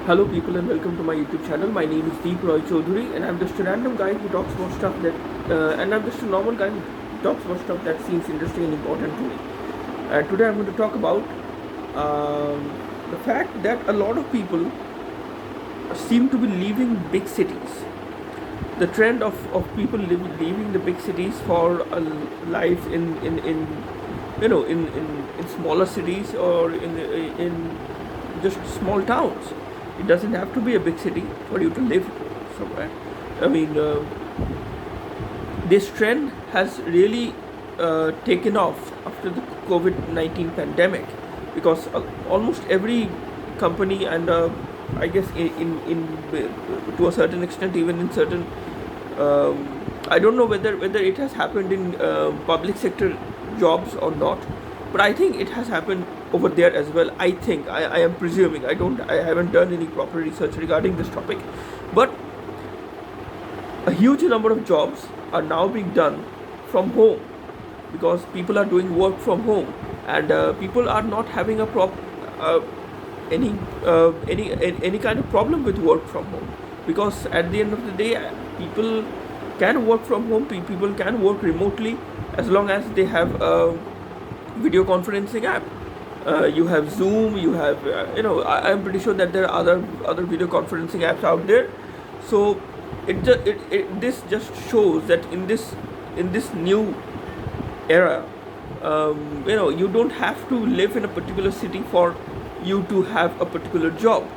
Hello people and welcome to my YouTube channel. My name is Deep Roy Chaudhary and I'm just a random guy who talks about stuff that and I'm just a normal guy who talks about stuff that seems interesting and important to me. Today I'm going to talk about the fact that a lot of people seem to be leaving big cities. The trend of people leaving the big cities for a life in in smaller cities or in just small towns. It doesn't have to be a big city for you to live somewhere. I mean, this trend has really taken off after the COVID-19 pandemic because almost every company and I guess in to a certain extent, even in certain I don't know whether it has happened in public sector jobs or not, but I think it has happened over there as well. I think I am presuming. I haven't done any proper research regarding this topic, but a huge number of jobs are now being done from home because people are doing work from home, and people are not having a any any kind of problem with work from home, because at the end of the day people can work from home. People can work remotely as long as they have a video conferencing app. You have Zoom, you have I'm pretty sure that there are other video conferencing apps out there. So this just shows that in this new era, you don't have to live in a particular city for you to have a particular job,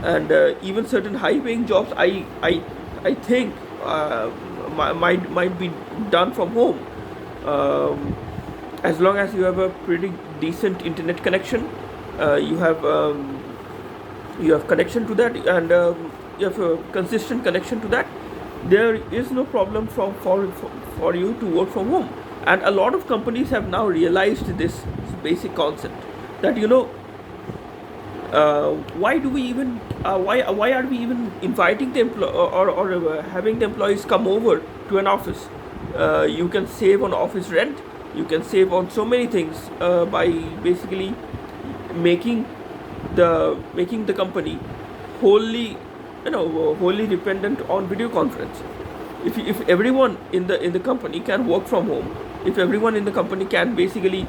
and even certain high-paying jobs, I think might be done from home, as long as you have a pretty decent internet connection. You have connection to that, and you have a consistent connection to that. There is no problem for you to work from home, and a lot of companies have now realized this basic concept that why do we even why are we even inviting the or having the employees come over to an office? You can save on office rent. You can save on so many things by basically making the company wholly wholly dependent on video conference. If everyone in the company can work from home, if everyone in the company can basically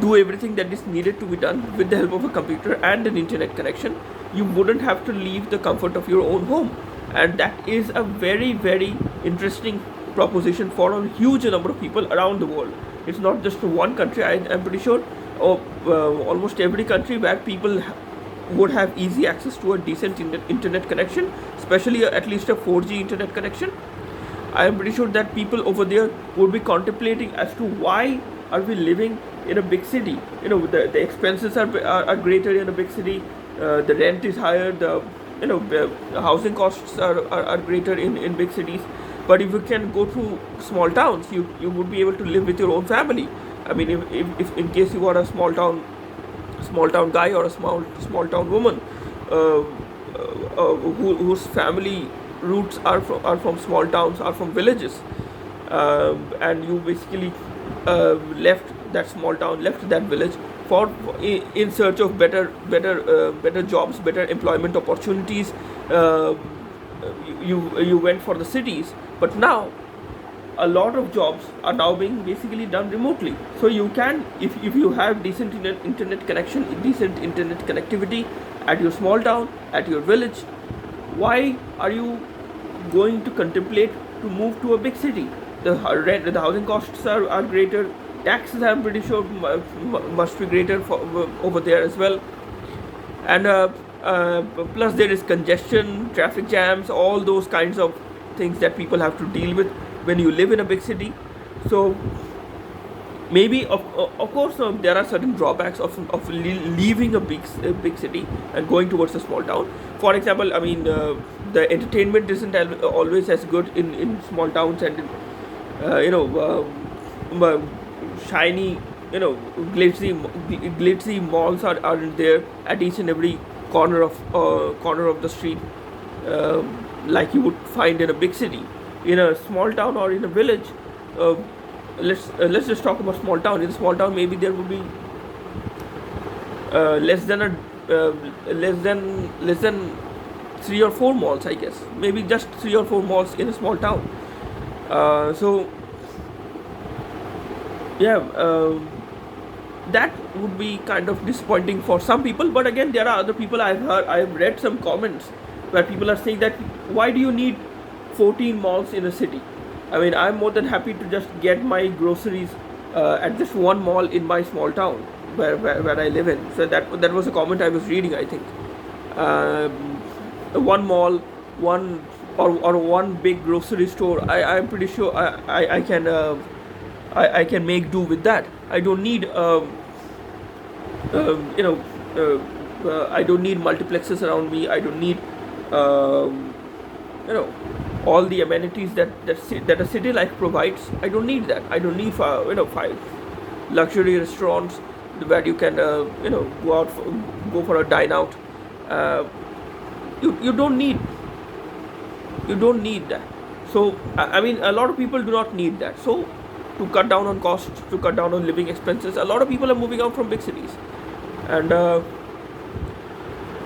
do everything that is needed to be done with the help of a computer and an internet connection, you wouldn't have to leave the comfort of your own home. And that is a very, very interesting proposition for a huge number of people around the world. It's not just one country. I'm pretty sure almost every country where people would have easy access to a decent internet connection, especially at least a 4G internet connection. I am pretty sure that people over there would be contemplating as to why are we living in a big city. The expenses are greater in a big city. The rent is higher. The housing costs are greater in big cities. But if you can go to small towns, you would be able to live with your own family. I mean, if in case you are a small town guy or a small town woman whose family roots are from small towns, are from villages, and you basically left that small town, left that village for in search of better jobs, better employment opportunities. You went for the cities, but now a lot of jobs are now being basically done remotely. So you can, if you have decent internet connection, decent internet connectivity at your small town, at your village, why are you going to contemplate to move to a big city? The housing costs are greater. Taxes, I'm pretty sure, must be greater over there as well. And plus there is congestion, traffic jams, all those kinds of things that people have to deal with when you live in a big city. So maybe of course there are certain drawbacks of leaving a big city and going towards a small town. For example, I mean, the entertainment isn't always as good in small towns, and shiny, glitzy malls are there at each and every corner of the street, like you would find in a big city. In a small town or in a village, let's just talk about small town. In a small town, maybe there would be less than uh, less than 3 or 4 malls, I guess. Maybe just 3 or 4 malls in a small town. So yeah, that would be kind of disappointing for some people. But again, there are other people I've read some comments where people are saying that why do you need 14 malls in a city? I mean, I'm more than happy to just get my groceries at just one mall in my small town where I live in. So that was a comment I was reading, I think. One mall, one or one big grocery store. I'm pretty sure I can I can make do with that. I don't need you know I don't need multiplexes around me. I don't need um, you know all the amenities that a city life provides. I don't need that. I don't need 5 luxury restaurants where you can go for a dine out. Uh, you don't need that. So I mean, a lot of people do not need that. So to cut down on costs, to cut down on living expenses, a lot of people are moving out from big cities. And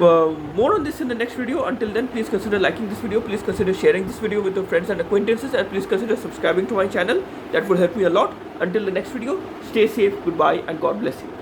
more on this in the next video. Until then, please consider liking this video, please consider sharing this video with your friends and acquaintances, and please consider subscribing to my channel. That will help me a lot. Until the next video, stay safe, goodbye, and God bless you.